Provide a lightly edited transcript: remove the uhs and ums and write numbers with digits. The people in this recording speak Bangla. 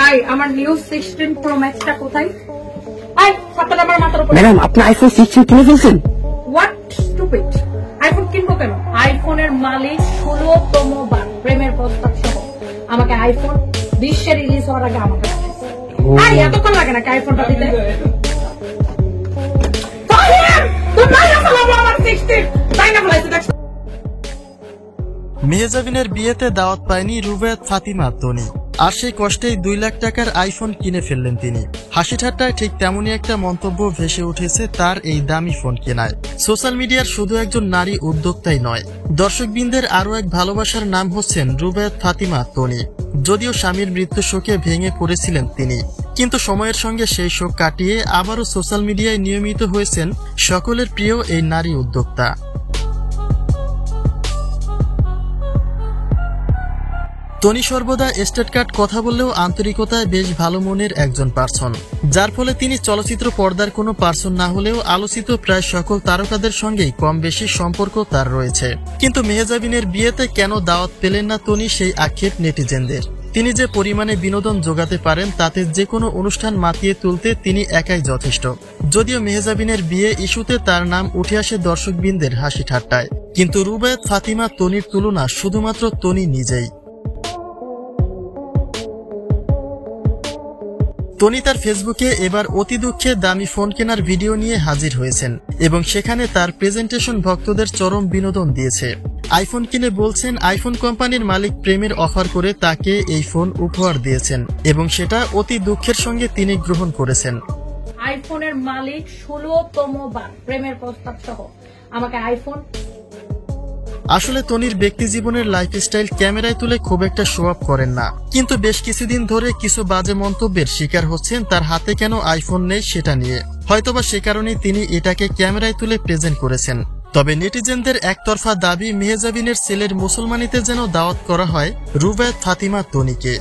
আই আমার নিউ 16 প্রো ম্যাক্সটা কোথায়? আই ছাত্রটা আমার মাথার উপর। ম্যাডাম আপনি আইফোন 16 কিনে ফেলছেন? What stupid! আইফোন কিনবো কেন? আইফোনের মালিক 16তম বার প্রেমের প্রস্তাব সহ আমাকে আইফোন বিশ্বে রিলিজ হওয়ার আগে আমাকে আই এতক্ষণ লাগে নাকি আইফোনটা দিতে? মেহজাবিনের বিয়েতে দাওয়াত পায়নি রুবায়াত ফাতিমা তনি, আর সেই কষ্টেই 2 লাখ টাকার আইফোন কিনে ফেললেন তিনি। হাসি ঠাট্টায় ঠিক তেমনই একটা মন্তব্য ভেসে উঠেছে তার এই দামি ফোন কেনায়। সোশ্যাল মিডিয়ার শুধু একজন নারী উদ্যোক্তাই নয়, দর্শকবৃন্দের আরও এক ভালোবাসার নাম হচ্ছেন রুবায়াত ফাতিমা তনি। যদিও স্বামীর মৃত্যু শোকে ভেঙে পড়েছিলেন তিনি, কিন্তু সময়ের সঙ্গে সেই শোক কাটিয়ে আবারও সোশ্যাল মিডিয়ায় নিয়মিত হয়েছেন সকলের প্রিয় এই নারী উদ্যোক্তা। তনি সর্বদা স্টেট কাট কথা বললেও আন্তরিকতায় বেশ ভালো মনের একজন পার্সন, যার ফলে তিনি চলচ্চিত্র পর্দার কোনো পার্সন না হলেও আলোচিত প্রায় সকল তারকাদের সঙ্গেই কম বেশি সম্পর্ক তার রয়েছে। কিন্তু মেহজাবিনের বিয়েতে কেন দাওয়াত পেলেন না তনি, সেই আক্ষেপ নেটিজেনদের। তিনি যে পরিমাণে বিনোদন যোগাতে পারেন তাতে যে কোনো অনুষ্ঠান মাতিয়ে তুলতে তিনি একাই যথেষ্ট। যদিও মেহজাবিনের বিয়ে ইস্যুতে তার নাম উঠে আসে দর্শকবৃন্দের হাসি ঠাট্টায়, কিন্তু রুবায়াত ফাতিমা তনির তুলনা শুধুমাত্র তনি নিজেই। তনি তার ফেসবুকে এবার অতি দুঃখে দামি ফোন কেনার ভিডিও নিয়ে হাজির হয়েছেন এবং সেখানে তার প্রেজেন্টেশন ভক্তদের চরম বিনোদন দিয়েছে। আইফোন কিনে বলছেন আইফোন কোম্পানির মালিক প্রেমের অফার করে তাকে এই ফোন উপহার দিয়েছেন এবং সেটা অতি দুঃখের সঙ্গে তিনি গ্রহণ করেছেন। আইফোনের মালিক 16তম বার প্রেমের প্রস্তাব সহ আমাকে আইফোন। আসলে তনির ব্যক্তি জীবনের লাইফস্টাইল ক্যামেরায় তুলে খুব একটা শো অফ করেন না, কিন্তু বেশ কিছুদিন ধরে কিছু বাজে মন্তব্যের শিকার হচ্ছেন তার হাতে কেন আইফোন নেই সেটা নিয়ে। হয়তোবা সে কারণেই তিনি এটাকে ক্যামেরায় তুলে প্রেজেন্ট করেছেন। তবে নেটিজেনদের একতরফা দাবি মেহজাবিনের ছেলের মুসলমানিতে যেন দাওয়াত করা হয় রুবায়াত ফাতিমা তনিকে।